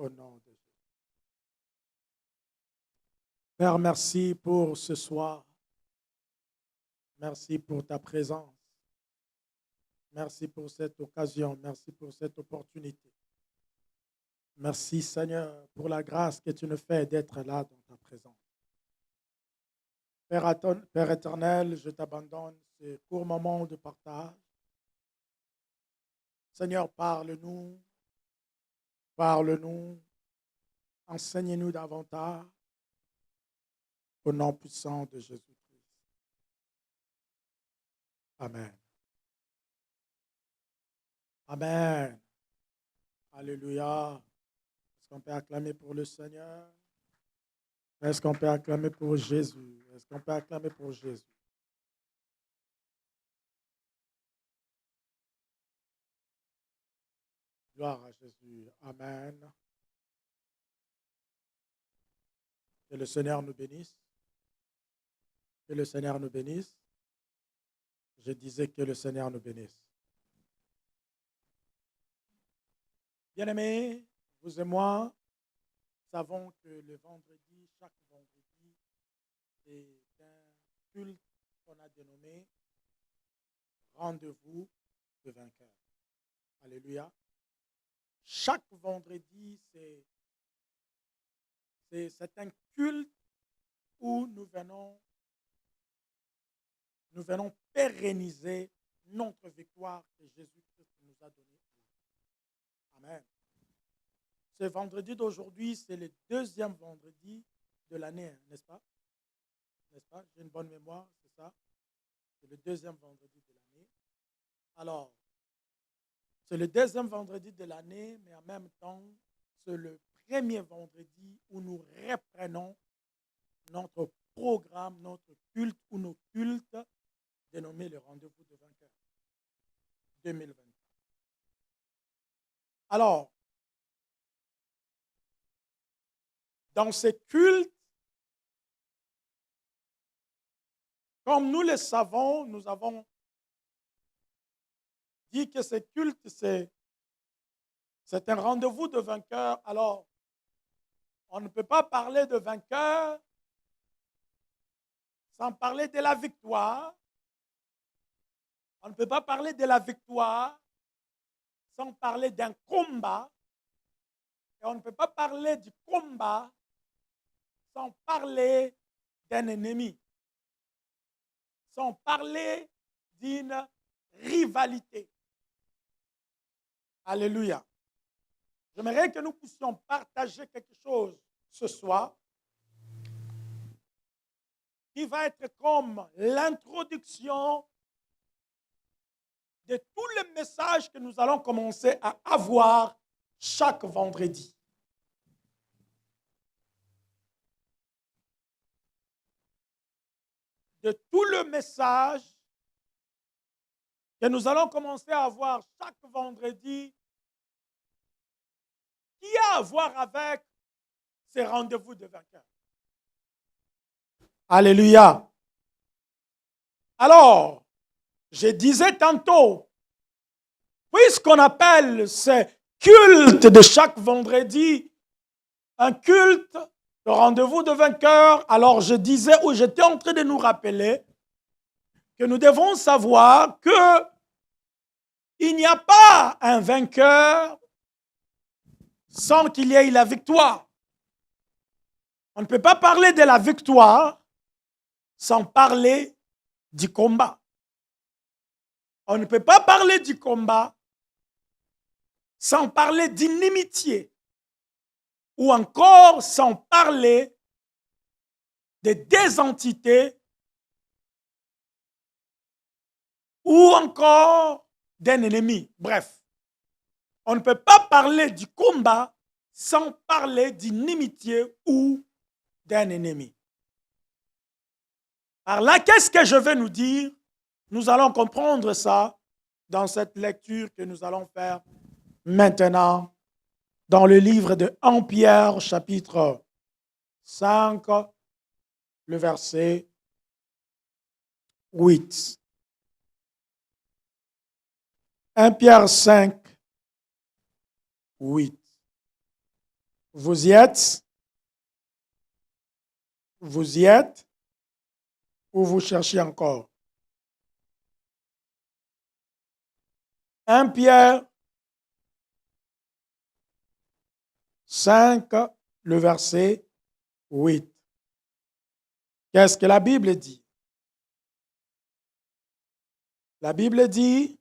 au nom de Jésus. Père, merci pour ce soir. Merci pour ta présence. Merci pour cette occasion. Merci pour cette opportunité. Merci, Seigneur, pour la grâce que tu nous fais d'être là dans ta présence. Père éternel, je t'abandonne ce court moment de partage. Seigneur, parle-nous, enseigne-nous davantage au nom puissant de Jésus-Christ. Amen. Amen. Alléluia. Est-ce qu'on peut acclamer pour le Seigneur? Est-ce qu'on peut acclamer pour Jésus? Est-ce qu'on peut acclamer pour Jésus? Gloire à Jésus. Amen. Que le Seigneur nous bénisse. Que le Seigneur nous bénisse. Je disais que le Seigneur nous bénisse. Bien-aimés, vous et moi savons que le vendredi, chaque vendredi, c'est un culte qu'on a dénommé Rendez-vous de vainqueurs. Alléluia. Chaque vendredi, c'est un culte où nous venons pérenniser notre victoire que Jésus-Christ nous a donnée. Amen. Ce vendredi d'aujourd'hui, c'est le deuxième vendredi de l'année, n'est-ce pas? N'est-ce pas? J'ai une bonne mémoire, c'est ça? C'est le deuxième vendredi de l'année. Alors, c'est le deuxième vendredi de l'année, mais en même temps, c'est le premier vendredi où nous reprenons notre programme, notre culte ou nos cultes dénommés le Rendez-vous de vainqueurs 2023. Alors, dans ces cultes, comme nous le savons, nous avons dit que ces cultes, c'est un rendez-vous de vainqueurs. Alors, on ne peut pas parler de vainqueur sans parler de la victoire. On ne peut pas parler de la victoire sans parler d'un combat. Et on ne peut pas parler du combat sans parler d'un ennemi, sans parler d'une rivalité. Alléluia. J'aimerais que nous puissions partager quelque chose ce soir qui va être comme l'introduction de tous les messages que nous allons commencer à avoir chaque vendredi. De tout le message que nous allons commencer à avoir chaque vendredi qui a à voir avec ces rendez-vous de vainqueurs. Alléluia. Alors, je disais tantôt, puisqu'on appelle ce culte de chaque vendredi un culte de rendez-vous de vainqueurs, alors je disais ou j'étais en train de nous rappeler que nous devons savoir que il n'y a pas un vainqueur sans qu'il y ait la victoire. On ne peut pas parler de la victoire sans parler du combat. On ne peut pas parler du combat sans parler d'inimitié ou encore sans parler de désentités ou encore d'un ennemi. Bref, on ne peut pas parler du combat sans parler d'inimitié ou d'un ennemi. Par là, qu'est-ce que je vais nous dire? Nous allons comprendre ça dans cette lecture que nous allons faire maintenant dans le livre de 1 Pierre, chapitre 5, le verset 8. 1 Pierre 5, 8. Vous y êtes? Vous y êtes? Ou vous cherchez encore? 1 Pierre 5, le verset 8. Qu'est-ce que la Bible dit? La Bible dit,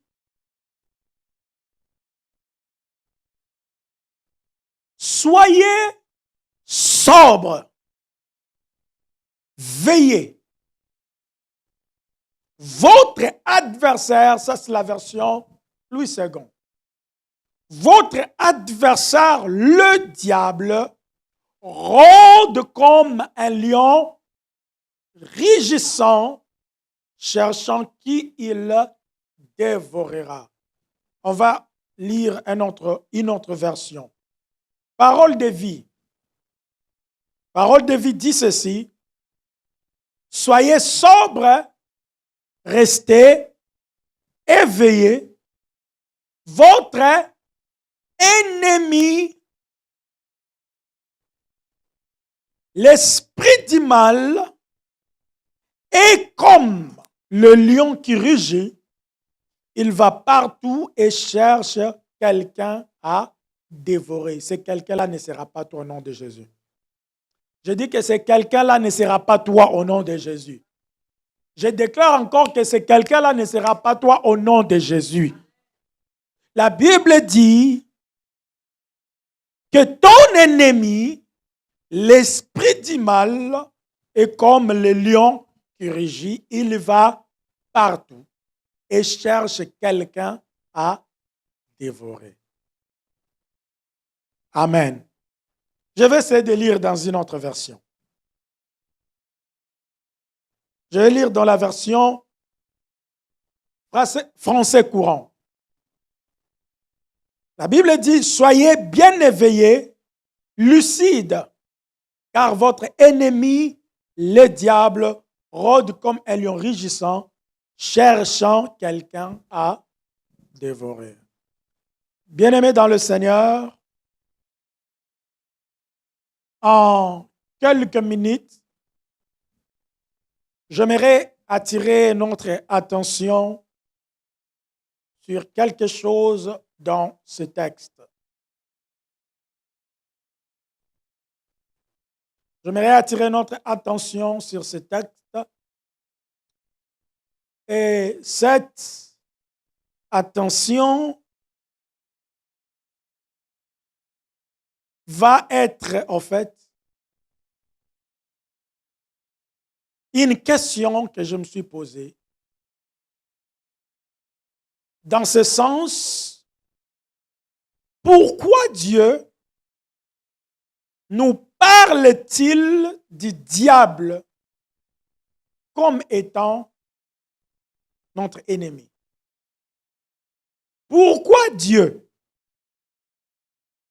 soyez sobres, veillez. Votre adversaire, ça c'est la version Louis II. Votre adversaire, le diable, rôde comme un lion, rugissant, cherchant qui il dévorera. On va lire une autre version. Parole de vie. Parole de vie dit ceci. Soyez sobres, restez éveillés. Votre ennemi, l'esprit du mal, est comme le lion qui rugit. Il va partout et cherche quelqu'un à dévorer. Ce quelqu'un-là ne sera pas toi au nom de Jésus. Je dis que ce quelqu'un-là ne sera pas toi au nom de Jésus. Je déclare encore que ce quelqu'un-là ne sera pas toi au nom de Jésus. La Bible dit que ton ennemi, l'esprit du mal, est comme le lion qui rugit. Il va partout et cherche quelqu'un à dévorer. Amen. Je vais essayer de lire dans une autre version. Je vais lire dans la version français courant. La Bible dit, soyez bien éveillés, lucides, car votre ennemi, le diable, rôde comme un lion rugissant, cherchant quelqu'un à dévorer. Bien-aimés dans le Seigneur, en quelques minutes, j'aimerais attirer notre attention sur quelque chose dans ce texte. J'aimerais attirer notre attention sur ce texte. Et cette attention va être, en fait, une question que je me suis posée. Dans ce sens, pourquoi Dieu nous parle-t-il du diable comme étant notre ennemi? Pourquoi Dieu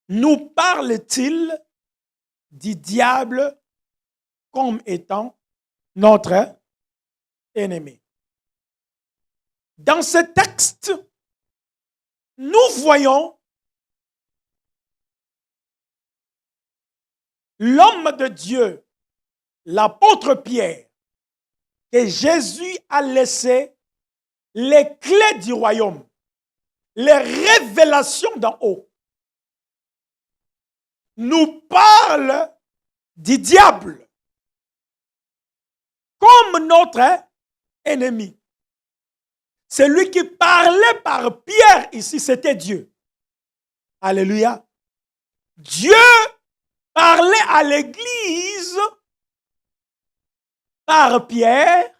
nous parle-t-il du diable comme étant notre ennemi? Dans ce texte, nous voyons l'homme de Dieu, l'apôtre Pierre, que Jésus a laissé les clés du royaume, les révélations d'en haut, nous parle du diable comme notre ennemi. Celui qui parlait par Pierre ici, c'était Dieu. Alléluia. Dieu parlait à l'Église par Pierre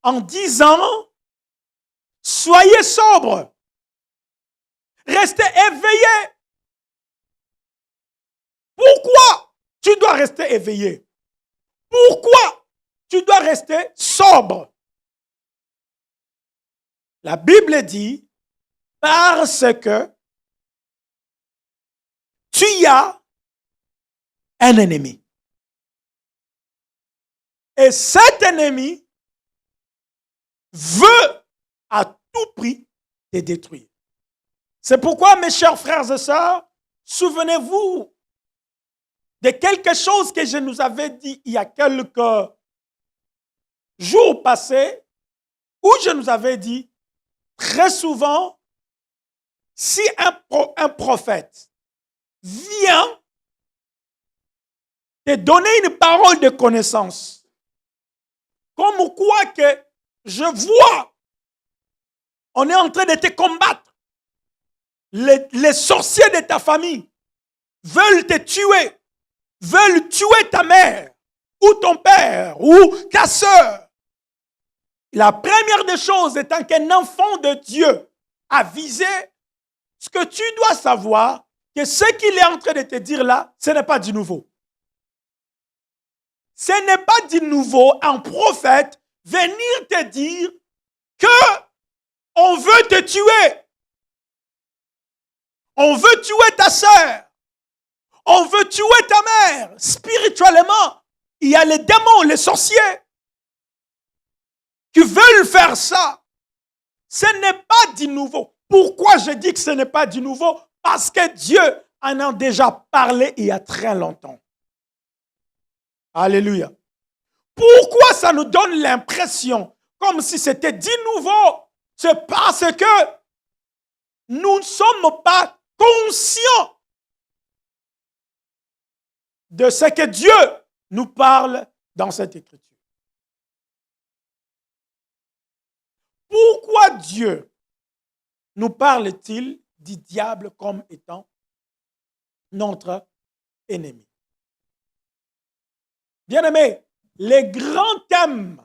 en disant, soyez sobres, restez éveillés. Pourquoi tu dois rester éveillé? Pourquoi tu dois rester sobre? La Bible dit, parce que tu as un ennemi. Et cet ennemi veut à tout prix te détruire. C'est pourquoi, mes chers frères et sœurs, souvenez-vous de quelque chose que je nous avais dit il y a quelques jours passés, où je nous avais dit, très souvent, si un prophète vient te donner une parole de connaissance, comme quoi que je vois, on est en train de te combattre. Les sorciers de ta famille veulent te tuer, veulent tuer ta mère, ou ton père, ou ta sœur. La première des choses étant qu'un enfant de Dieu a visé, ce que tu dois savoir, que ce qu'il est en train de te dire là, ce n'est pas du nouveau. Ce n'est pas du nouveau un prophète venir te dire que on veut te tuer. On veut tuer ta sœur. On veut tuer ta mère. Spirituellement, il y a les démons, les sorciers qui veulent faire ça. Ce n'est pas du nouveau. Pourquoi je dis que ce n'est pas du nouveau? Parce que Dieu en a déjà parlé il y a très longtemps. Alléluia. Pourquoi ça nous donne l'impression comme si c'était du nouveau? C'est parce que nous ne sommes pas conscients de ce que Dieu nous parle dans cette écriture. Pourquoi Dieu nous parle-t-il du diable comme étant notre ennemi? Bien-aimés, les grands thèmes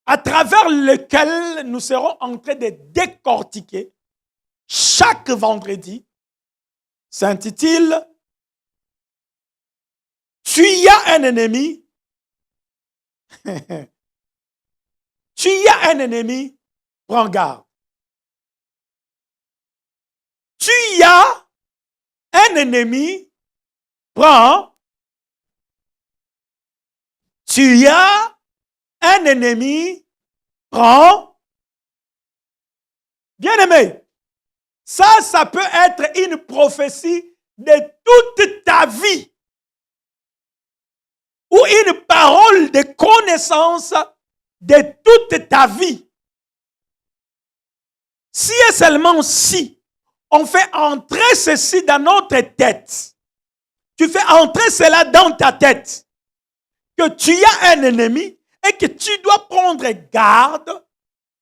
à travers lesquels nous serons en train de décortiquer chaque vendredi s'intitule « Tu y as un ennemi ». Tu y as un ennemi, prends garde. Tu y as un ennemi, prends. Tu y as un ennemi, prends. Bien-aimé, ça peut être une prophétie de toute ta vie ou une parole de connaissance de toute ta vie. Si et seulement si on fait entrer ceci dans notre tête, tu fais entrer cela dans ta tête, que tu as un ennemi et que tu dois prendre garde,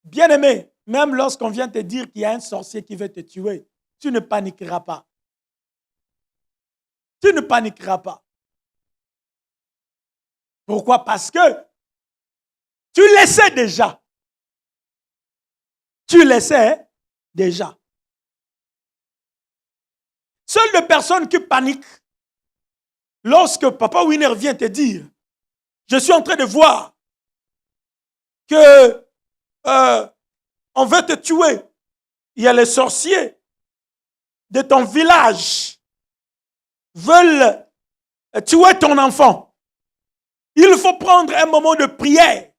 bien-aimé, même lorsqu'on vient te dire qu'il y a un sorcier qui veut te tuer, tu ne paniqueras pas. Tu ne paniqueras pas. Pourquoi? Parce que tu le sais déjà. Tu le sais déjà. Seules les personnes qui paniquent lorsque Papa Winner vient te dire, je suis en train de voir que on veut te tuer. Il y a les sorciers de ton village veulent tuer ton enfant. Il faut prendre un moment de prière.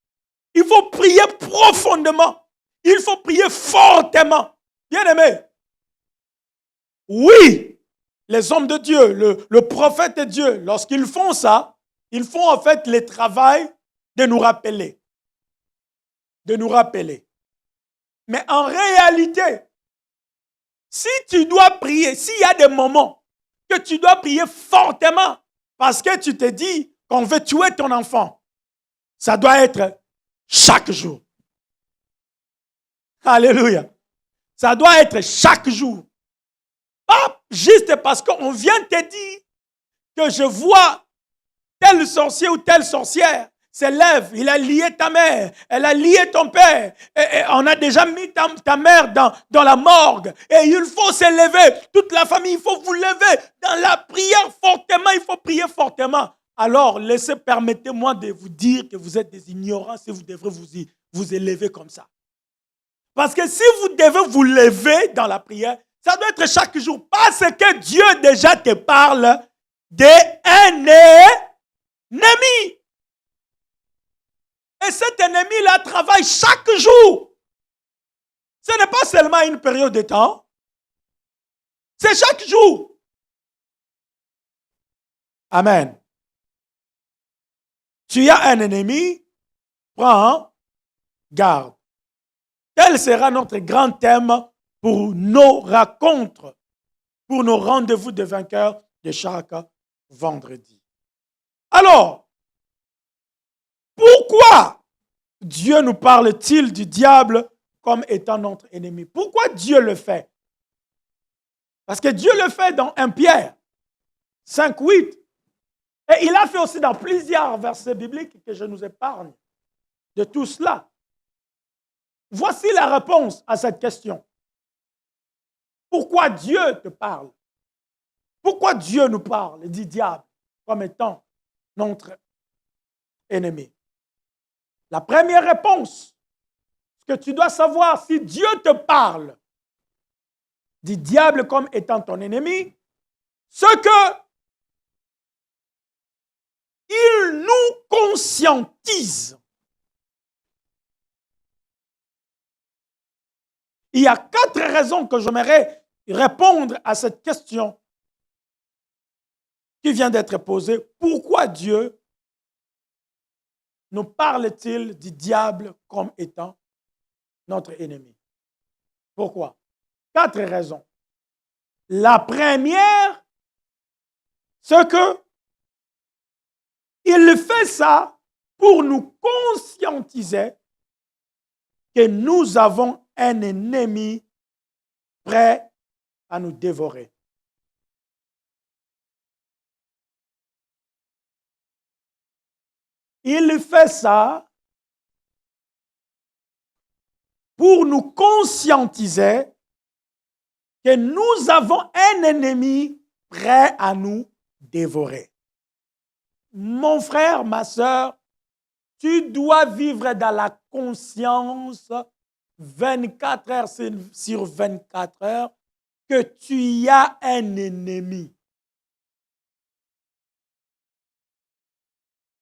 Il faut prier profondément. Il faut prier fortement. Bien-aimé, oui, les hommes de Dieu, le prophète de Dieu, lorsqu'ils font ça, ils font en fait le travail de nous rappeler. De nous rappeler. Mais en réalité, si tu dois prier, s'il y a des moments que tu dois prier fortement parce que tu te dis qu'on veut tuer ton enfant, ça doit être chaque jour. Alléluia. Ça doit être chaque jour. Pas juste parce qu'on vient te dire que je vois tel sorcier ou telle sorcière se lève, il a lié ta mère, elle a lié ton père, et on a déjà mis ta mère dans la morgue, et il faut se lever, toute la famille, il faut vous lever, dans la prière fortement, il faut prier fortement. Alors, permettez-moi de vous dire que vous êtes des ignorants si vous devrez vous élever comme ça. Parce que si vous devez vous lever dans la prière, ça doit être chaque jour, parce que Dieu déjà te parle d'un ennemi. Et cet ennemi-là travaille chaque jour. Ce n'est pas seulement une période de temps. C'est chaque jour. Amen. Tu as un ennemi, prends garde. Quel sera notre grand thème pour nos rencontres, pour nos rendez-vous de vainqueurs de chaque vendredi? Alors, pourquoi Dieu nous parle-t-il du diable comme étant notre ennemi? Pourquoi Dieu le fait? Parce que Dieu le fait dans 1 Pierre 5:8. Et il a fait aussi dans plusieurs versets bibliques que je nous épargne de tout cela. Voici la réponse à cette question. Pourquoi Dieu te parle? Pourquoi Dieu nous parle du diable comme étant notre ennemi? La première réponse, ce que tu dois savoir, si Dieu te parle du diable comme étant ton ennemi, ce que il nous conscientise. Il y a 4 raisons que j'aimerais répondre à cette question qui vient d'être posée. Pourquoi Dieu nous parle-t-il du diable comme étant notre ennemi? Pourquoi? 4 raisons. La première, c'est que il fait ça pour nous conscientiser que nous avons un ennemi prêt à nous dévorer. Il fait ça pour nous conscientiser que nous avons un ennemi prêt à nous dévorer. Mon frère, ma soeur, tu dois vivre dans la conscience 24 heures sur 24 heures que tu as un ennemi.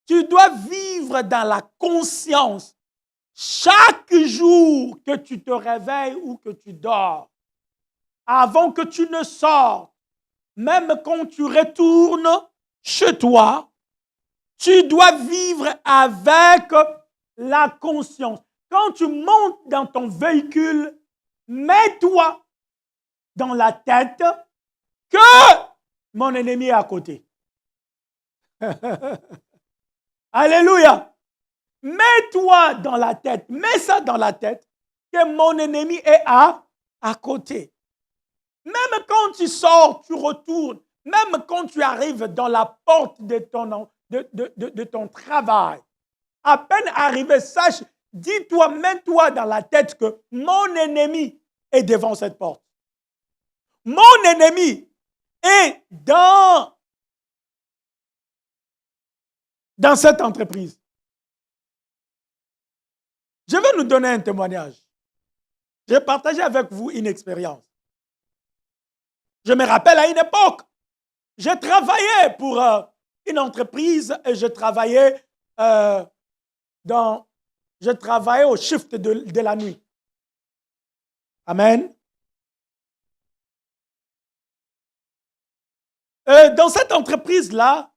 Tu dois vivre dans la conscience chaque jour que tu te réveilles ou que tu dors, avant que tu ne sortes, même quand tu retournes chez toi, tu dois vivre avec la conscience. Quand tu montes dans ton véhicule, mets-toi dans la tête que mon ennemi est à côté. Alléluia. Mets-toi dans la tête, mets ça dans la tête que mon ennemi est à côté. Même quand tu sors, tu retournes, même quand tu arrives dans la porte de ton travail, à peine arrivé, sache, dis-toi, mets-toi dans la tête que mon ennemi est devant cette porte. Mon ennemi est dans cette entreprise. Je vais nous donner un témoignage. J'ai partagé avec vous une expérience. Je me rappelle à une époque, je travaillais pour une entreprise et je travaillais au shift de la nuit. Amen. Dans cette entreprise-là,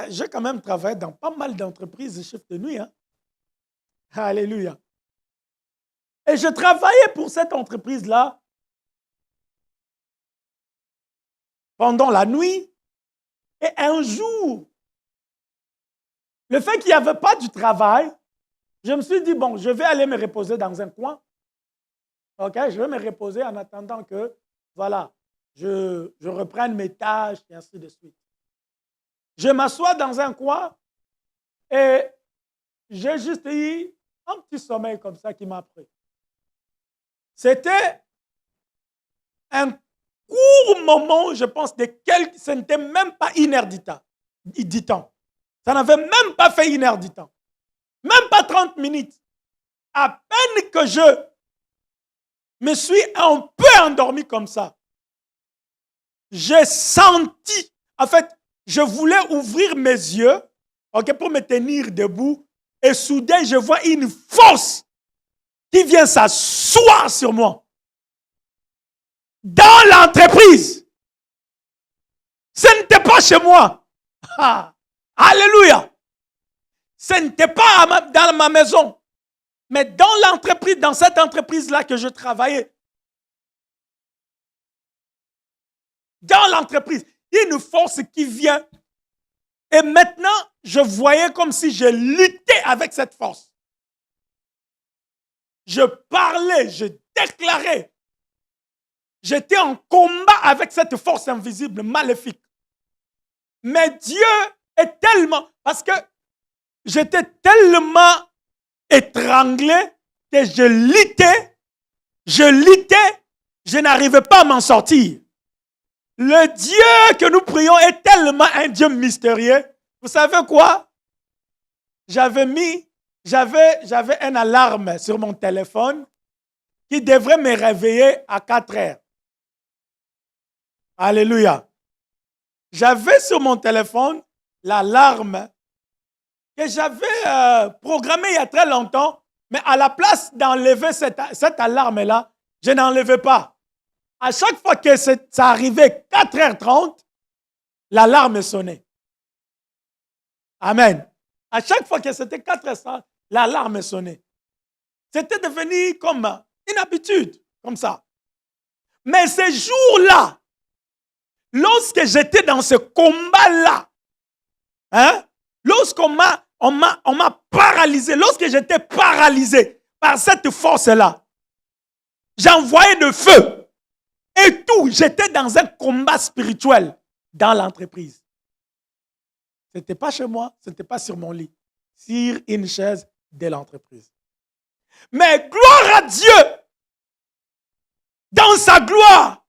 j'ai quand même travaillé dans pas mal d'entreprises de shift de nuit. Hein? Alléluia. Et je travaillais pour cette entreprise-là pendant la nuit. Et un jour, le fait qu'il n'y avait pas du travail, je me suis dit, bon, je vais aller me reposer dans un coin. OK, je vais me reposer en attendant que, voilà, je reprenne mes tâches et ainsi de suite. Je m'assois dans un coin et j'ai juste eu un petit sommeil comme ça qui m'a pris. C'était un court moment, je pense, ce n'était même pas 1 heure du temps. Ça n'avait même pas fait 1 heure du temps. Même pas 30 minutes. À peine que je me suis un peu endormi comme ça, j'ai senti, en fait, je voulais ouvrir mes yeux, OK, pour me tenir debout, et soudain, je vois une force qui vient s'asseoir sur moi. Dans l'entreprise. Ce n'était pas chez moi. Ah, alléluia. Ce n'était pas dans ma maison. Mais dans l'entreprise, dans cette entreprise-là que je travaillais, dans l'entreprise, il y a une force qui vient. Et maintenant, je voyais comme si je luttais avec cette force. Je parlais, je déclarais. J'étais en combat avec cette force invisible, maléfique. Mais Dieu est tellement... Parce que j'étais tellement étranglé que je luttais, je n'arrivais pas à m'en sortir. Le Dieu que nous prions est tellement un Dieu mystérieux. Vous savez quoi? J'avais une alarme sur mon téléphone qui devrait me réveiller à 4 heures. Alléluia. J'avais sur mon téléphone l'alarme que j'avais programmée il y a très longtemps, mais à la place d'enlever cette alarme-là, je n'enlevais pas. À chaque fois que ça arrivait 4h30, l'alarme sonnait. Amen. À chaque fois que c'était 4h30, l'alarme sonnait. C'était devenu comme une habitude, comme ça. Mais ces jours-là, lorsque j'étais dans ce combat-là, lorsqu'on m'a paralysé, lorsque j'étais paralysé par cette force-là, j'envoyais de feu. Et tout, j'étais dans un combat spirituel dans l'entreprise. Ce n'était pas chez moi, ce n'était pas sur mon lit, sur une chaise de l'entreprise. Mais gloire à Dieu, dans sa gloire.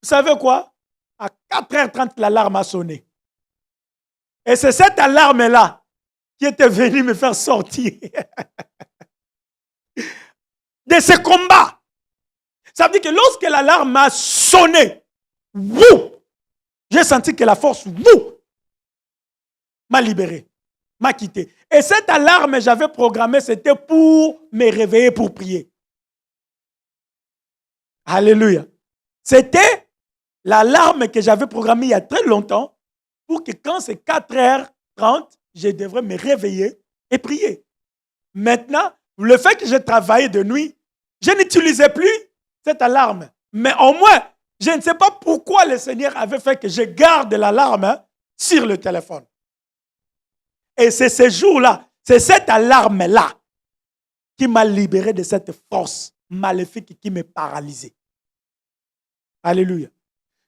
Vous savez quoi? À 4h30, l'alarme a sonné. Et c'est cette alarme-là qui était venue me faire sortir de ce combat. Ça veut dire que lorsque l'alarme a sonné, j'ai senti que la force m'a libéré, m'a quitté. Et cette alarme, j'avais programmé, c'était pour me réveiller pour prier. Alléluia. C'était l'alarme que j'avais programmée il y a très longtemps pour que quand c'est 4h30, je devrais me réveiller et prier. Maintenant, le fait que je travaillais de nuit, je n'utilisais plus cette alarme. Mais au moins, je ne sais pas pourquoi le Seigneur avait fait que je garde l'alarme sur le téléphone. Et c'est ce jour-là, c'est cette alarme-là qui m'a libéré de cette force maléfique qui me paralysait. Alléluia.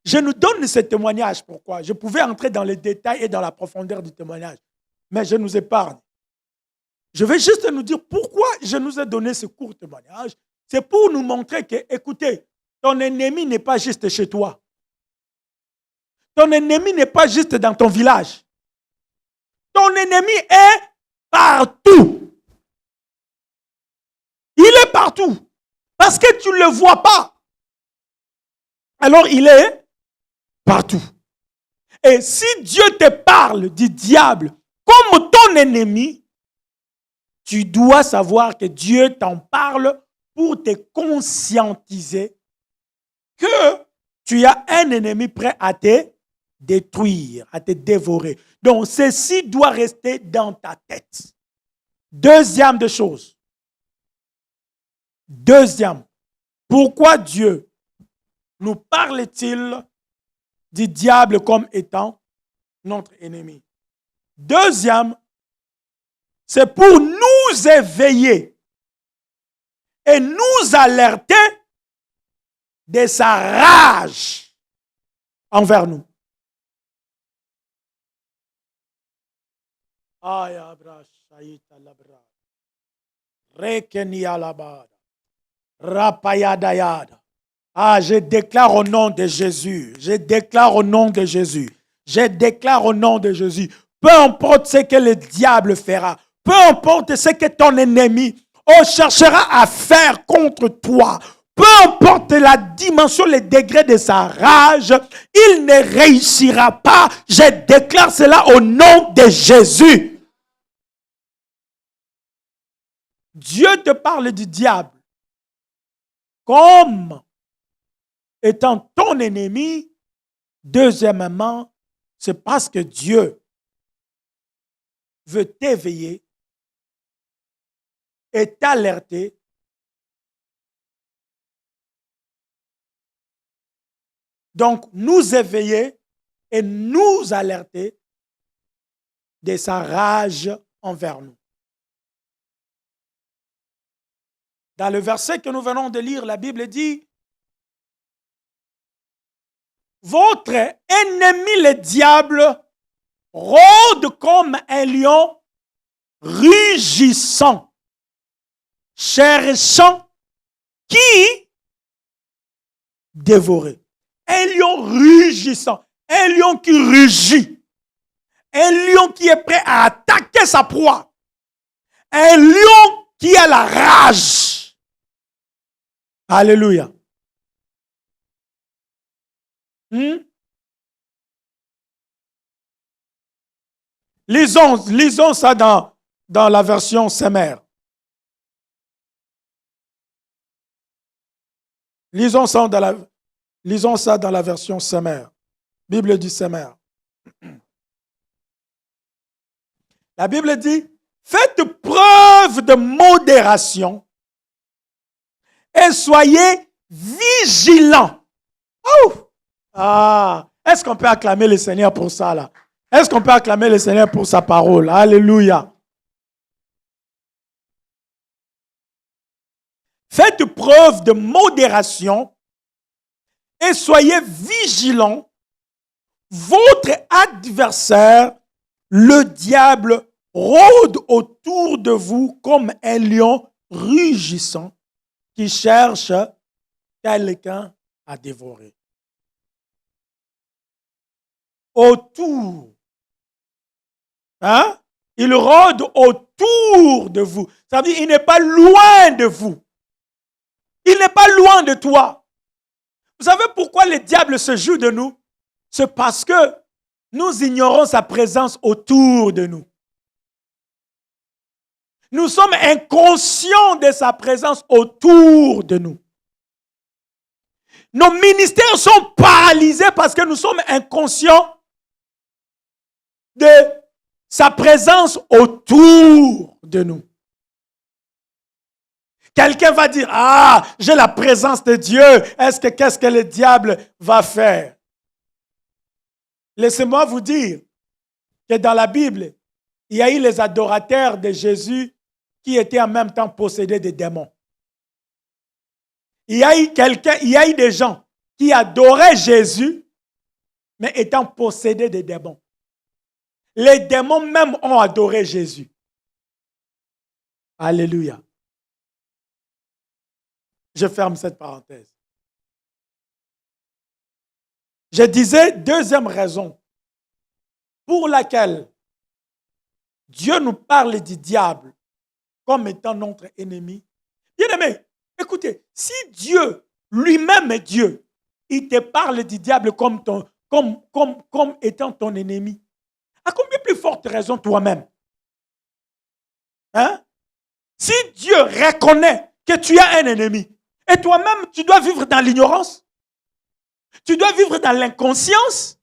Je nous donne ce témoignage. Pourquoi? Je pouvais entrer dans les détails et dans la profondeur du témoignage. Mais je nous épargne. Je vais juste nous dire pourquoi je nous ai donné ce court témoignage. C'est pour nous montrer que, écoutez, ton ennemi n'est pas juste chez toi. Ton ennemi n'est pas juste dans ton village. Ton ennemi est partout. Il est partout. Parce que tu ne le vois pas. Alors il est partout. Et si Dieu te parle du diable comme ton ennemi, tu dois savoir que Dieu t'en parle pour te conscientiser que tu as un ennemi prêt à te détruire, à te dévorer. Donc, ceci doit rester dans ta tête. Deuxième des choses. Deuxième, pourquoi Dieu nous parle-t-il du diable comme étant notre ennemi? Deuxième, c'est pour nous éveiller et nous alerter de sa rage envers nous. Je déclare au nom de Jésus. Je déclare au nom de Jésus. Je déclare au nom de Jésus. Peu importe ce que le diable fera, peu importe ce que ton ennemi cherchera à faire contre toi, peu importe la dimension, le degré de sa rage, il ne réussira pas. Je déclare cela au nom de Jésus. Dieu te parle du diable comme étant ton ennemi. Deuxièmement, c'est parce que Dieu veut t'éveiller et t'alerter donc nous éveiller et nous alerter de sa rage envers nous. Dans le verset que nous venons de lire, la Bible dit: votre ennemi le diable rôde comme un lion rugissant, cherchant qui dévorer. Un lion rugissant, un lion qui rugit, un lion qui est prêt à attaquer sa proie, un lion qui a la rage. Alléluia. Lisons ça dans la version Semer. Lisons ça dans la version Semer. Bible du Semer. La Bible dit: faites preuve de modération et soyez vigilants. Oh! Ah! Est-ce qu'on peut acclamer le Seigneur pour ça là? Est-ce qu'on peut acclamer le Seigneur pour sa parole? Alléluia. Faites preuve de modération et soyez vigilants. Votre adversaire, le diable, rôde autour de vous comme un lion rugissant qui cherche quelqu'un à dévorer. Autour. Hein? Il rôde autour de vous. Ça veut dire qu'il n'est pas loin de vous. Il n'est pas loin de toi. Vous savez pourquoi le diable se joue de nous? C'est parce que nous ignorons sa présence autour de nous. Nous sommes inconscients de sa présence autour de nous. Nos ministères sont paralysés parce que nous sommes inconscients de sa présence autour de nous. Quelqu'un va dire: ah, j'ai la présence de Dieu. Qu'est-ce que le diable va faire? Laissez-moi vous dire que dans la Bible, il y a eu les adorateurs de Jésus qui étaient en même temps possédés de démons. Il y a eu des gens qui adoraient Jésus, mais étant possédés de démons. Les démons même ont adoré Jésus. Alléluia. Je ferme cette parenthèse. Je disais, deuxième raison pour laquelle Dieu nous parle du diable comme étant notre ennemi. Bien-aimé, écoutez, si Dieu lui-même est Dieu, il te parle du diable comme étant ton ennemi, à combien plus forte raison toi-même? Hein? Si Dieu reconnaît que tu as un ennemi, et toi-même, tu dois vivre dans l'ignorance, tu dois vivre dans l'inconscience.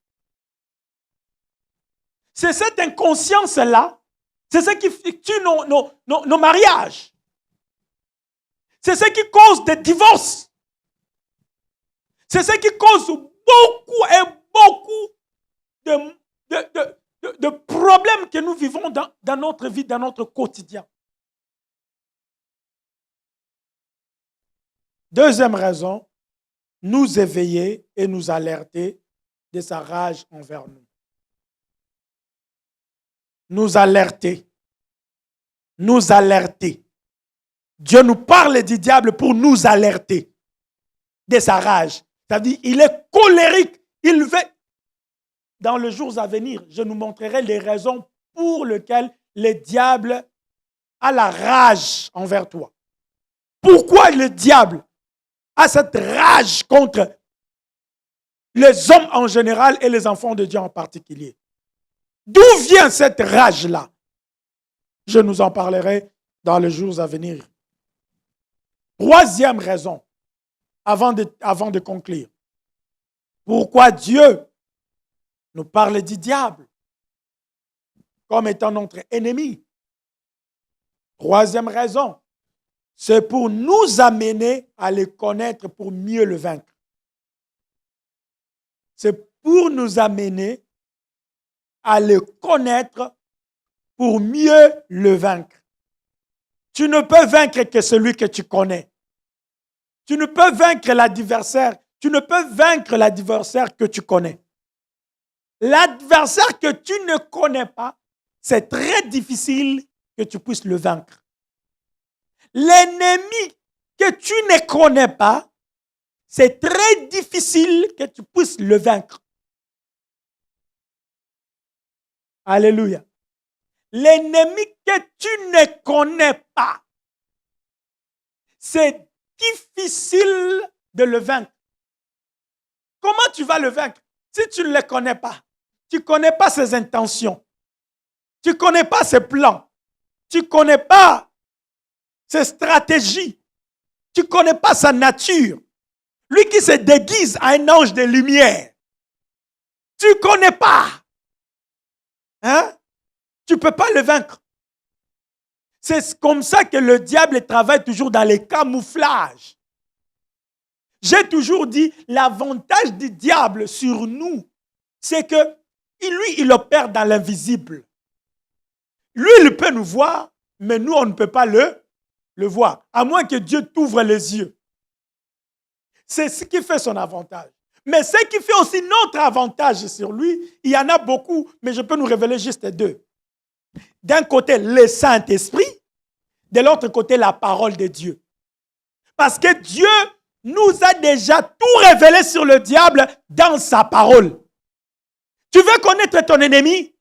C'est cette inconscience-là, c'est ce qui tue nos mariages. C'est ce qui cause des divorces. C'est ce qui cause beaucoup et beaucoup de problèmes que nous vivons dans notre vie, dans notre quotidien. Deuxième raison, nous éveiller et nous alerter de sa rage envers nous. Nous alerter. Nous alerter. Dieu nous parle du diable pour nous alerter de sa rage. C'est-à-dire, il est colérique. Il veut, dans les jours à venir, je nous montrerai les raisons pour lesquelles le diable a la rage envers toi. Pourquoi le diable a cette rage contre les hommes en général et les enfants de Dieu en particulier? D'où vient cette rage-là? Je nous en parlerai dans les jours à venir. Troisième raison, avant de conclure. Pourquoi Dieu nous parle du diable comme étant notre ennemi. Troisième raison, c'est pour nous amener à le connaître pour mieux le vaincre. C'est pour nous amener à le connaître pour mieux le vaincre. Tu ne peux vaincre que celui que tu connais. Tu ne peux vaincre l'adversaire. Tu ne peux vaincre l'adversaire que tu connais. L'adversaire que tu ne connais pas, c'est très difficile que tu puisses le vaincre. L'ennemi que tu ne connais pas, c'est très difficile que tu puisses le vaincre. Alléluia. L'ennemi que tu ne connais pas, c'est difficile de le vaincre. Comment tu vas le vaincre si tu ne le connais pas? Tu ne connais pas ses intentions. Tu ne connais pas ses plans. Tu ne connais pas ses stratégies. Tu ne connais pas sa nature. Lui qui se déguise à un ange de lumière. Tu ne connais pas. Hein? Tu ne peux pas le vaincre. C'est comme ça que le diable travaille toujours dans les camouflages. J'ai toujours dit, l'avantage du diable sur nous, c'est que lui, il opère dans l'invisible. Lui, il peut nous voir, mais nous, on ne peut pas le voir, à moins que Dieu t'ouvre les yeux. C'est ce qui fait son avantage. Mais ce qui fait aussi notre avantage sur lui, il y en a beaucoup, mais je peux nous révéler juste deux. D'un côté, le Saint-Esprit, de l'autre côté, la parole de Dieu. Parce que Dieu nous a déjà tout révélé sur le diable dans sa parole. Tu veux connaître ton ennemi?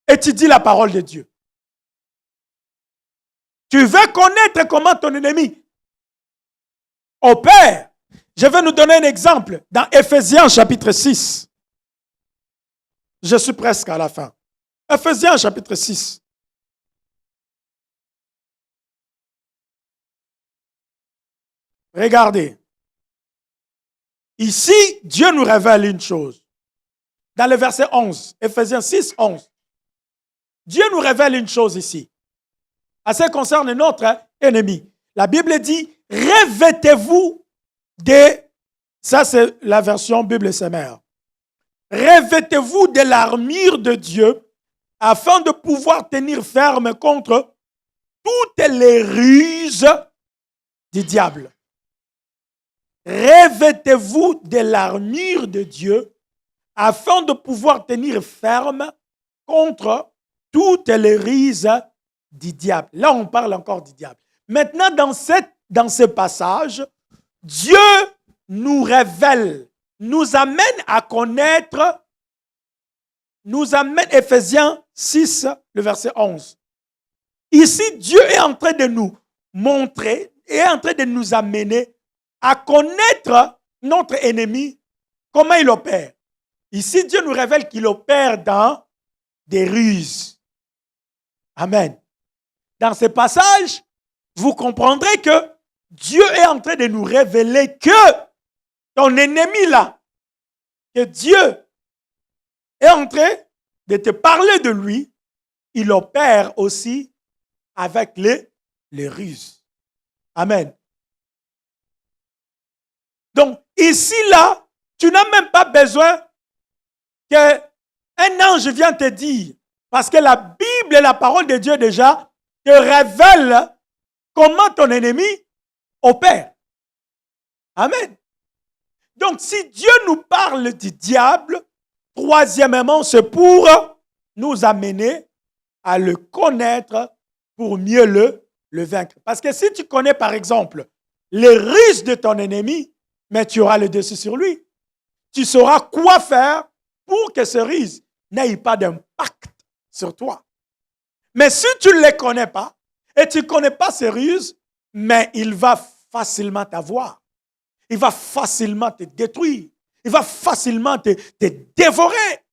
Étudie la parole de Dieu. Tu veux connaître comment ton ennemi opère? Je vais nous donner un exemple dans Ephésiens chapitre 6. Je suis presque à la fin. Ephésiens chapitre 6. Regardez. Ici, Dieu nous révèle une chose. Dans le verset 11, Ephésiens 6, 11. Dieu nous révèle une chose ici. À ce qui concerne notre ennemi. La Bible dit, revêtez-vous ça c'est la version Bible SMR. Revêtez-vous de l'armure de Dieu afin de pouvoir tenir ferme contre toutes les ruses du diable. Revêtez-vous de l'armure de Dieu afin de pouvoir tenir ferme contre toutes les ruses du diable. Là, on parle encore du diable. Maintenant, dans ce passage, Dieu nous révèle, nous amène à connaître, nous amène, Ephésiens 6, le verset 11. Ici, Dieu est en train de nous montrer, est en train de nous amener à connaître notre ennemi, comment il opère. Ici, Dieu nous révèle qu'il opère dans des ruses. Amen. Dans ce passage, vous comprendrez que Dieu est en train de nous révéler que ton ennemi là, que Dieu est en train de te parler de lui, il opère aussi avec les ruses. Amen. Donc, ici là, tu n'as même pas besoin qu'un ange vienne te dire, parce que la Bible et la parole de Dieu déjà te révèlent comment ton ennemi opère. Amen. Donc, si Dieu nous parle du diable, troisièmement, c'est pour nous amener à le connaître pour mieux le vaincre. Parce que si tu connais, par exemple, les ruses de ton ennemi, mais tu auras le dessus sur lui. Tu sauras quoi faire pour que ce ruse n'ait pas d'impact sur toi. Mais si tu ne les connais pas, et tu ne connais pas ces ruses, mais il va facilement t'avoir. Il va facilement te détruire. Il va facilement te dévorer.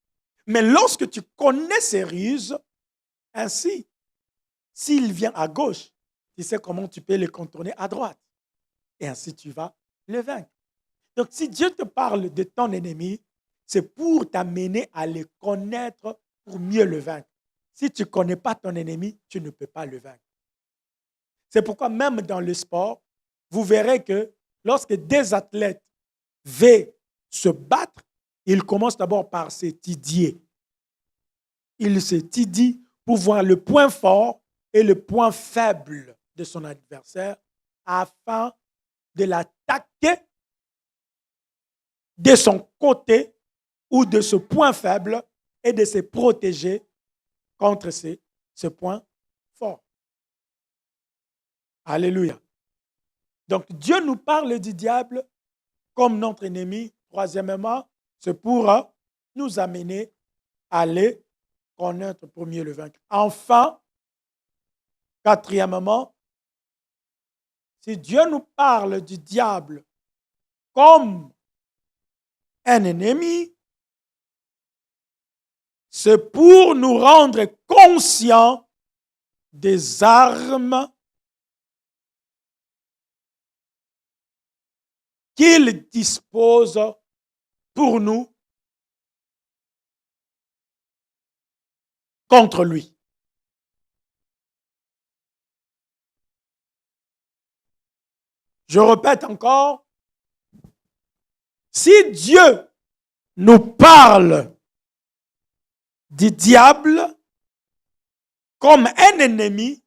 Mais lorsque tu connais ces ruses, ainsi, s'il vient à gauche, tu sais comment tu peux le contourner à droite. Et ainsi, tu vas le vaincre. Donc, si Dieu te parle de ton ennemi, c'est pour t'amener à le connaître pour mieux le vaincre. Si tu ne connais pas ton ennemi, tu ne peux pas le vaincre. C'est pourquoi même dans le sport, vous verrez que lorsque des athlètes veulent se battre, ils commencent d'abord par s'étudier. Ils s'étudient pour voir le point fort et le point faible de son adversaire afin de l'attaquer de son côté ou de ce point faible et de se protéger contre ce point fort. Alléluia. Donc Dieu nous parle du diable comme notre ennemi. Troisièmement, c'est pour nous amener à le connaître pour mieux le vaincre. Enfin, quatrièmement, si Dieu nous parle du diable comme un ennemi, c'est pour nous rendre conscients des armes qu'il dispose pour nous contre lui. Je répète encore, si Dieu nous parle du diable comme un ennemi,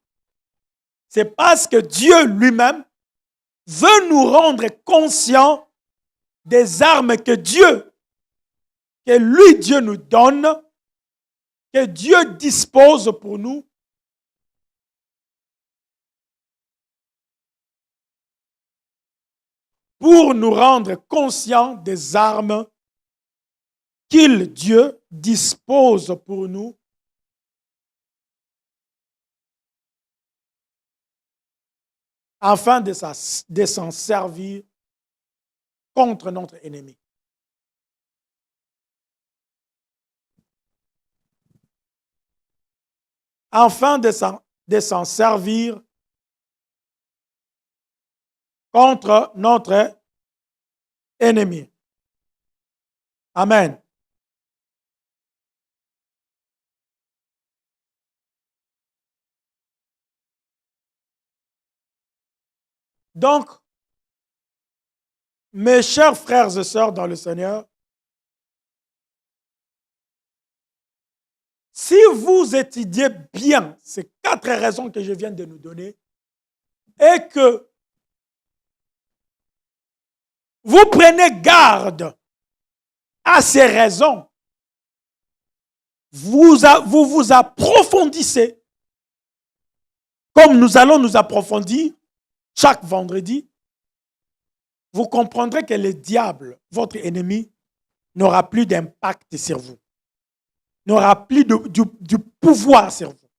c'est parce que Dieu lui-même veut nous rendre conscients des armes que Dieu nous donne, que Dieu dispose pour nous, pour nous rendre conscients des armes Dieu dispose pour nous afin de s'en servir contre notre ennemi. Afin de s'en servir contre notre ennemi. Amen. Donc, mes chers frères et sœurs dans le Seigneur, si vous étudiez bien ces 4 raisons que je viens de nous donner et que vous prenez garde à ces raisons, vous vous approfondissez, comme nous allons nous approfondir chaque vendredi, vous comprendrez que le diable, votre ennemi, n'aura plus d'impact sur vous, n'aura plus du pouvoir sur vous.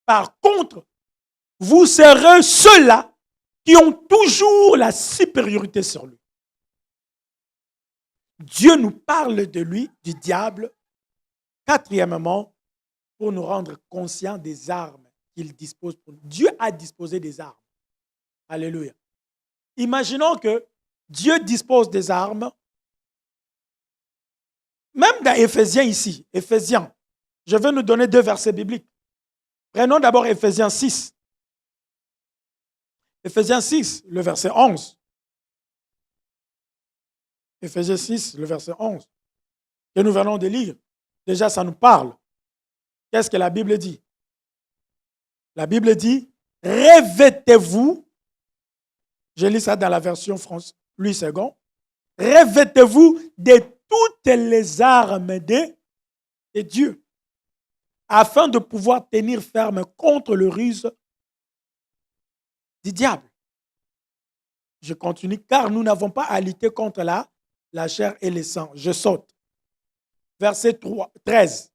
Par contre, vous serez ceux-là qui ont toujours la supériorité sur lui. Dieu nous parle de lui, du diable, quatrièmement, pour nous rendre conscients des armes qu'il dispose pour nous. Dieu a disposé des armes. Alléluia. Imaginons que Dieu dispose des armes. Même dans Éphésiens ici, Éphésiens, je vais nous donner 2 versets bibliques. Prenons d'abord Éphésiens 6. Éphésiens 6, le verset 11. Éphésiens 6, le verset 11. Que nous venons de lire. Déjà, ça nous parle. Qu'est-ce que la Bible dit? La Bible dit, revêtez-vous, je lis ça dans la version Louis II, revêtez-vous de toutes les armes de Dieu, afin de pouvoir tenir ferme contre le ruse du diable. Je continue, car nous n'avons pas à lutter contre la chair et le sang. Je saute. Verset 13.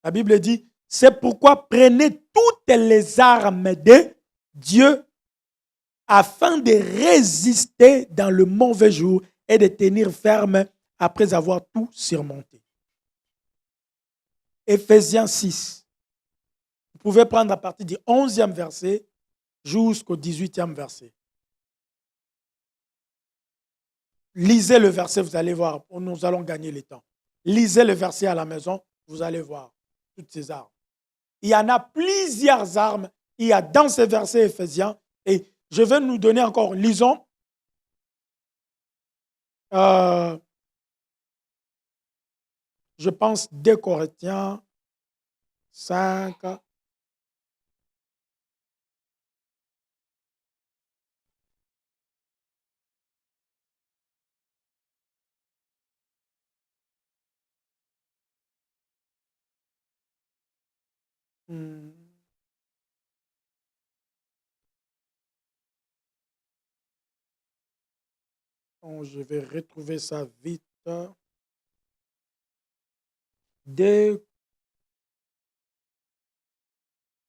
La Bible dit, c'est pourquoi prenez toutes les armes de Dieu afin de résister dans le mauvais jour et de tenir ferme après avoir tout surmonté. Éphésiens 6. Vous pouvez prendre à partir du 11e verset jusqu'au 18e verset. Lisez le verset, vous allez voir, nous allons gagner le temps. Lisez le verset à la maison, vous allez voir toutes ces armes. Il y en a plusieurs armes. Il y a dans ces versets Éphésiens. Et je vais nous donner encore, lisons. Je pense 2 Corinthiens 5. Oh, je vais retrouver ça vite.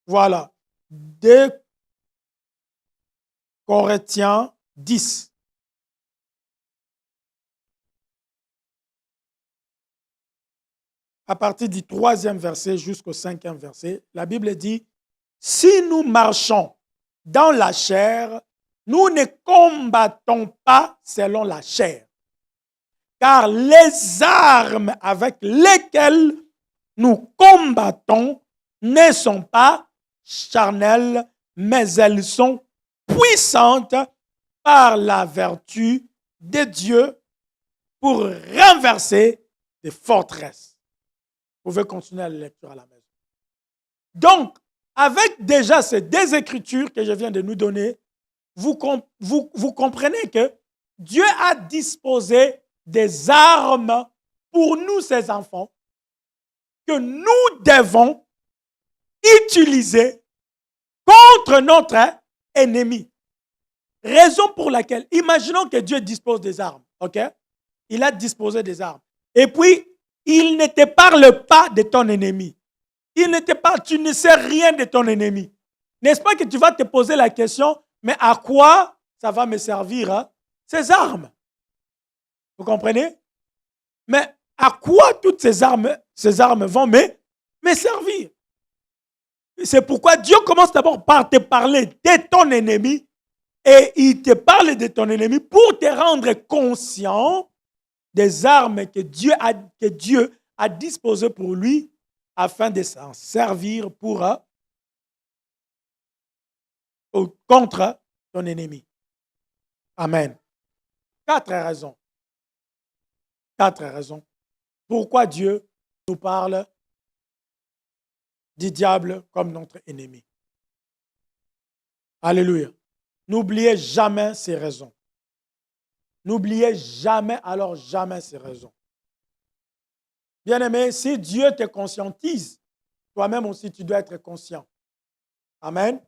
Voilà. 2 Corinthiens 10. À partir du 3e verset jusqu'au 5e verset, la Bible dit, si nous marchons dans la chair, nous ne combattons pas selon la chair. Car les armes avec lesquelles nous combattons ne sont pas charnelles, mais elles sont puissantes par la vertu de Dieu pour renverser des forteresses. Vous pouvez continuer la lecture à la maison. Donc, avec déjà ces 2 écritures que je viens de nous donner, vous comprenez que Dieu a disposé des armes pour nous, ses enfants, que nous devons utiliser contre notre ennemi. Raison pour laquelle, imaginons que Dieu dispose des armes, ok? Il a disposé des armes. Et puis, il ne te parle pas de ton ennemi. Il ne te parle, tu ne sais rien de ton ennemi. N'est-ce pas que tu vas te poser la question, mais à quoi ça va me servir, hein, ces armes? Vous comprenez? Mais à quoi toutes ces armes vont me servir? C'est pourquoi Dieu commence d'abord par te parler de ton ennemi et il te parle de ton ennemi pour te rendre conscient des armes que Dieu a disposées pour lui afin de s'en servir contre ton ennemi. Amen. 4 raisons. 4 raisons. Pourquoi Dieu nous parle du diable comme notre ennemi. Alléluia. N'oubliez jamais ces raisons. N'oubliez jamais, alors jamais ces raisons. Bien-aimé, si Dieu te conscientise, toi-même aussi tu dois être conscient. Amen.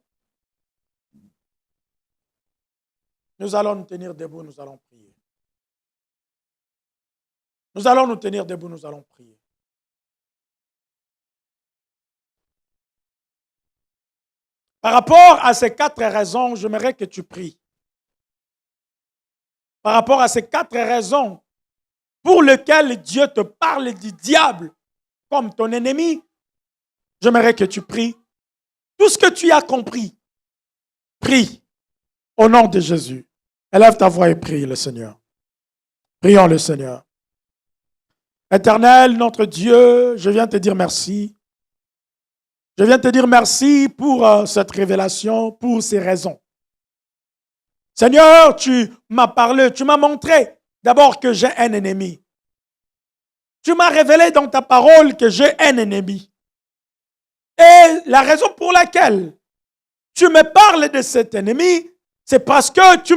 Nous allons nous tenir debout, nous allons prier. Nous allons nous tenir debout, nous allons prier. Par rapport à ces 4 raisons, j'aimerais que tu pries. Par rapport à ces 4 raisons pour lesquelles Dieu te parle du diable comme ton ennemi, j'aimerais que tu pries. Tout ce que tu as compris, prie au nom de Jésus. Élève ta voix et prie le Seigneur. Prions le Seigneur. Éternel, notre Dieu, je viens te dire merci. Je viens te dire merci pour cette révélation, pour ces raisons. Seigneur, tu m'as parlé, tu m'as montré d'abord que j'ai un ennemi. Tu m'as révélé dans ta parole que j'ai un ennemi. Et la raison pour laquelle tu me parles de cet ennemi, c'est parce que tu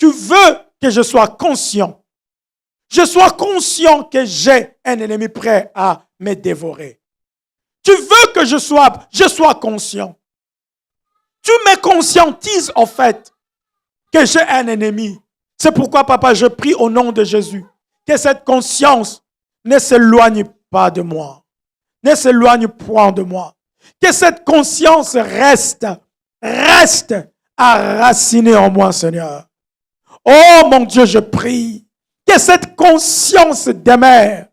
veux que je sois conscient. Je sois conscient que j'ai un ennemi prêt à me dévorer. Tu veux que je sois conscient. Tu me conscientises en fait que j'ai un ennemi. C'est pourquoi, papa, je prie au nom de Jésus que cette conscience ne s'éloigne pas de moi. Ne s'éloigne point de moi. Que cette conscience reste enracinée en moi, Seigneur. Oh mon Dieu, je prie que cette conscience demeure.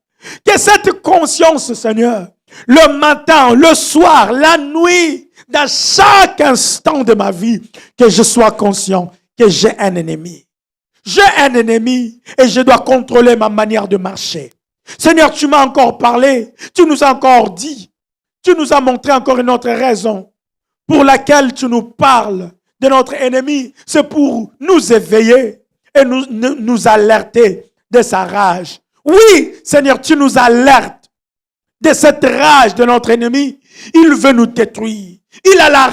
Que cette conscience, Seigneur, le matin, le soir, la nuit, dans chaque instant de ma vie, que je sois conscient que j'ai un ennemi. J'ai un ennemi et je dois contrôler ma manière de marcher. Seigneur, tu m'as encore parlé, tu nous as encore dit, tu nous as montré encore une autre raison pour laquelle tu nous parles de notre ennemi. C'est pour nous éveiller et nous alerter de sa rage. Oui, Seigneur, tu nous alertes de cette rage de notre ennemi. Il veut nous détruire. Il a la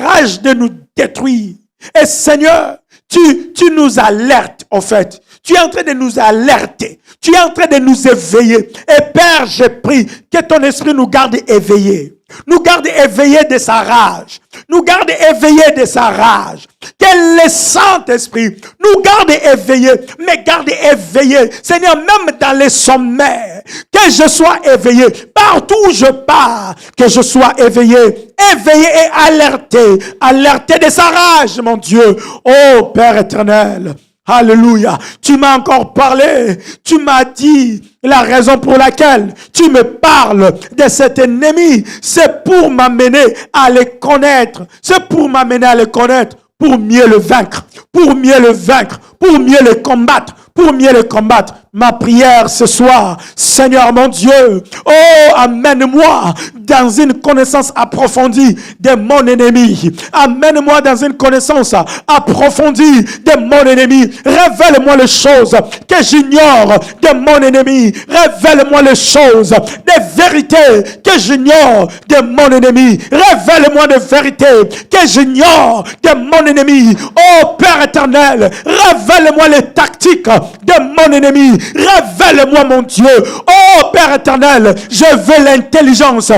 rage de nous détruire. Et Seigneur, tu nous alertes, en fait. Tu es en train de nous alerter. Tu es en train de nous éveiller. Et Père, je prie que ton esprit nous garde éveillés. Nous garde éveillés de sa rage. Nous garde éveillés de sa rage. Que le Saint-Esprit nous garde éveillés. Mais garde éveillés. Seigneur, même dans les sommets, que je sois éveillé. Partout où je pars, que je sois éveillé. Éveillé et alerté. Alerté de sa rage, mon Dieu. Oh Père éternel. Alléluia. Tu m'as encore parlé. Tu m'as dit la raison pour laquelle tu me parles de cet ennemi. C'est pour m'amener à le connaître. C'est pour m'amener à le connaître. Pour mieux le vaincre. Pour mieux le vaincre. Pour mieux le combattre. Pour mieux le combattre. Ma prière ce soir, Seigneur mon Dieu, oh, amène-moi dans une connaissance approfondie de mon ennemi. Amène-moi dans une connaissance approfondie de mon ennemi. Révèle-moi les choses que j'ignore de mon ennemi. Révèle-moi les choses, des vérités que j'ignore de mon ennemi. Révèle-moi des vérités que j'ignore de mon ennemi. Oh Père éternel, révèle-moi les tactiques de mon ennemi. Révèle-moi mon Dieu. Oh Père éternel, je veux l'intelligence.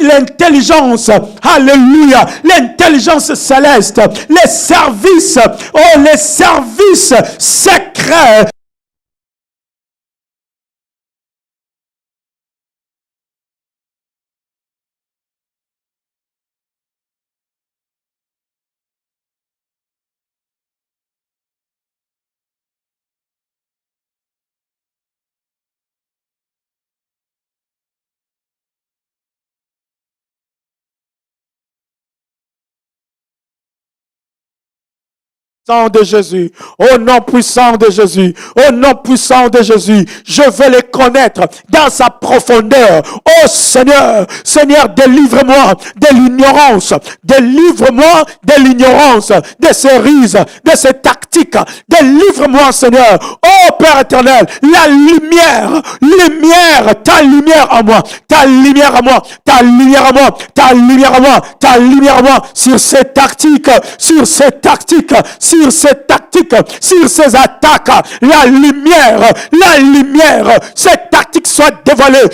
L'intelligence. Alléluia. L'intelligence céleste. Les services. Oh, les services secrets. De Jésus, au nom puissant de Jésus, au nom puissant de Jésus, je veux les connaître dans sa profondeur. Oh Seigneur, Seigneur, délivre-moi de l'ignorance, délivre-moi de l'ignorance, de ces ruses, de ces tactiques, délivre-moi Seigneur. Oh Père éternel, la lumière, ta lumière à moi, ta lumière à moi, ta lumière à moi, ta lumière à moi, ta lumière à moi, sur ces tactiques, sur ces tactiques, sur ces tactiques, sur ces attaques, la lumière, ces tactiques soient dévoilées,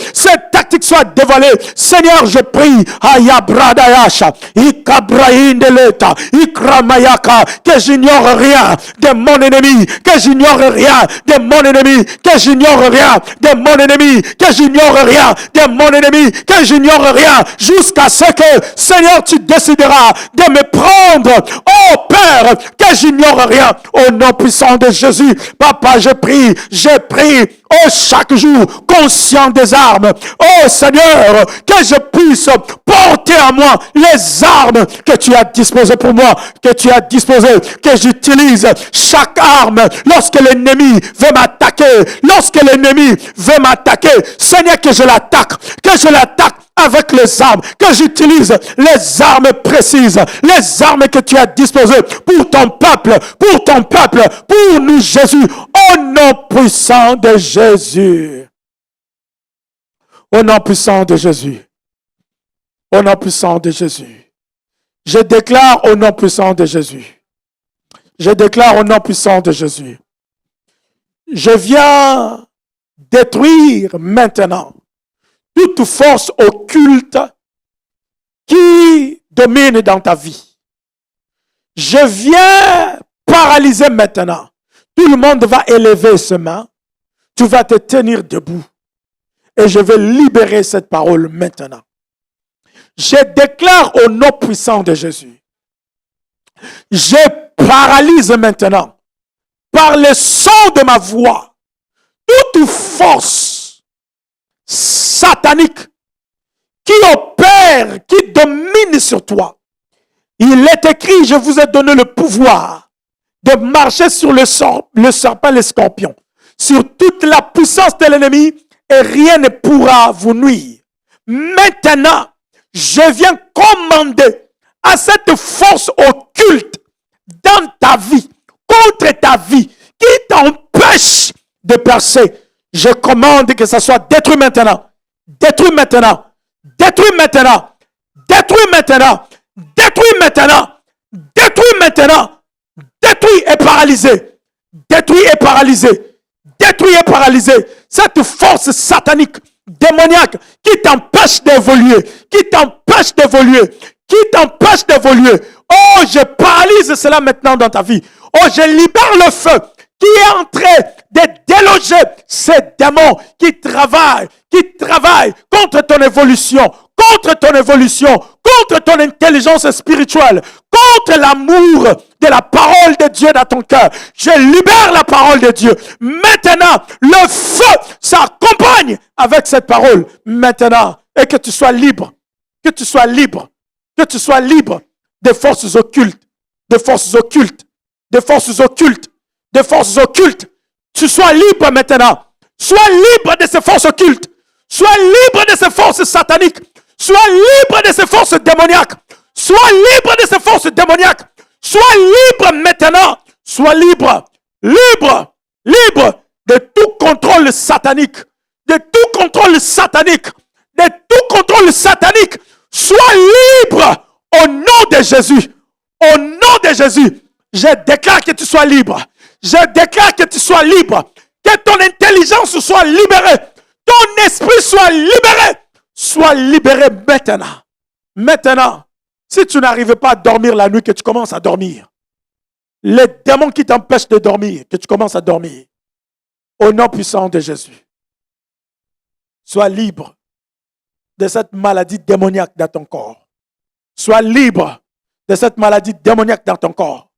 Seigneur, je prie, Ayabradayasha, Ikabraindeleta, Ikramayaka, que j'ignore rien de mon ennemi, que j'ignore rien de mon ennemi, que j'ignore rien de mon ennemi, que j'ignore rien de mon ennemi, que j'ignore rien, jusqu'à ce que, Seigneur, tu décideras de me prendre, oh Père, que j'ignore rien, au nom puissant de Jésus. Papa, je prie, oh, chaque jour, conscient des armes, oh Seigneur, que je puisse porter à moi les armes que tu as disposées pour moi, que j'utilise chaque arme lorsque l'ennemi veut m'attaquer, Seigneur, que je l'attaque avec les armes, que j'utilise les armes précises, les armes que tu as disposées pour ton peuple, pour nous Jésus, au nom puissant de Jésus. Au nom puissant de Jésus. Au nom puissant de Jésus. Je déclare au nom puissant de Jésus. Je déclare au nom puissant de Jésus. Je viens détruire maintenant toute force occulte qui domine dans ta vie. Je viens paralyser maintenant. Tout le monde va élever ses mains. Tu vas te tenir debout. Et je vais libérer cette parole maintenant. Je déclare au nom puissant de Jésus. Je paralyse maintenant, par le son de ma voix, toute force satanique qui opère, qui domine sur toi. Il est écrit, je vous ai donné le pouvoir de marcher sur le serpent, les scorpions, sur toute la puissance de l'ennemi et rien ne pourra vous nuire. Maintenant, je viens commander à cette force occulte dans ta vie, contre ta vie, qui t'empêche de percer. Je commande que ça soit détruit maintenant. Détruit maintenant. Détruit maintenant. Détruit maintenant. Détruit maintenant. Détruit maintenant. Détruit et paralysé. Détruit et paralysé. Détruit et paralysé. Cette force satanique, démoniaque, qui t'empêche d'évoluer, qui t'empêche d'évoluer, qui t'empêche d'évoluer. Oh, je paralyse cela maintenant dans ta vie. Oh, je libère le feu qui est en train de déloger ces démons qui travaillent contre ton évolution, contre ton intelligence spirituelle, contre l'amour de la parole de Dieu dans ton cœur. Je libère la parole de Dieu. Maintenant, le feu s'accompagne avec cette parole. Maintenant, et que tu sois libre, que tu sois libre, que tu sois libre des forces occultes, des forces occultes, des forces occultes, des forces occultes. Tu sois libre maintenant. Sois libre de ces forces occultes. Sois libre de ces forces sataniques. Sois libre de ces forces démoniaques. Sois libre de ces forces démoniaques. Sois libre maintenant. Sois libre. Libre. Libre de tout contrôle satanique. De tout contrôle satanique. De tout contrôle satanique. Sois libre au nom de Jésus. Au nom de Jésus. Je déclare que tu sois libre. Je déclare que tu sois libre. Que ton intelligence soit libérée. Ton esprit soit libéré. Sois libéré maintenant. Maintenant. Si tu n'arrives pas à dormir la nuit, que tu commences à dormir. Les démons qui t'empêchent de dormir, que tu commences à dormir. Au nom puissant de Jésus. Sois libre de cette maladie démoniaque dans ton corps. Sois libre de cette maladie démoniaque dans ton corps.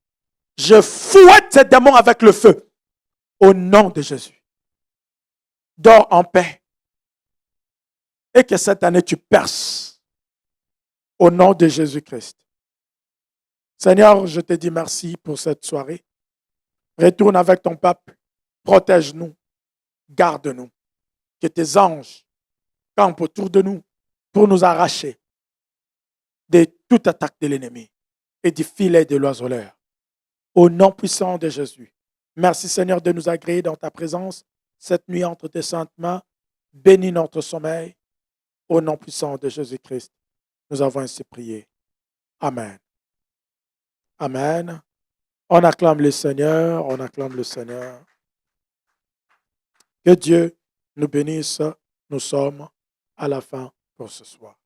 Je fouette ces démons avec le feu. Au nom de Jésus. Dors en paix. Et que cette année tu perces. Au nom de Jésus-Christ. Seigneur, je te dis merci pour cette soirée. Retourne avec ton peuple. Protège-nous. Garde-nous. Que tes anges campent autour de nous pour nous arracher de toute attaque de l'ennemi et du filet de l'oiseleur. Au nom puissant de Jésus. Merci Seigneur de nous agréer dans ta présence cette nuit entre tes saintes mains. Bénis notre sommeil. Au nom puissant de Jésus-Christ, nous avons ainsi prié. Amen. Amen. On acclame le Seigneur, on acclame le Seigneur. Que Dieu nous bénisse. Nous sommes à la fin pour ce soir.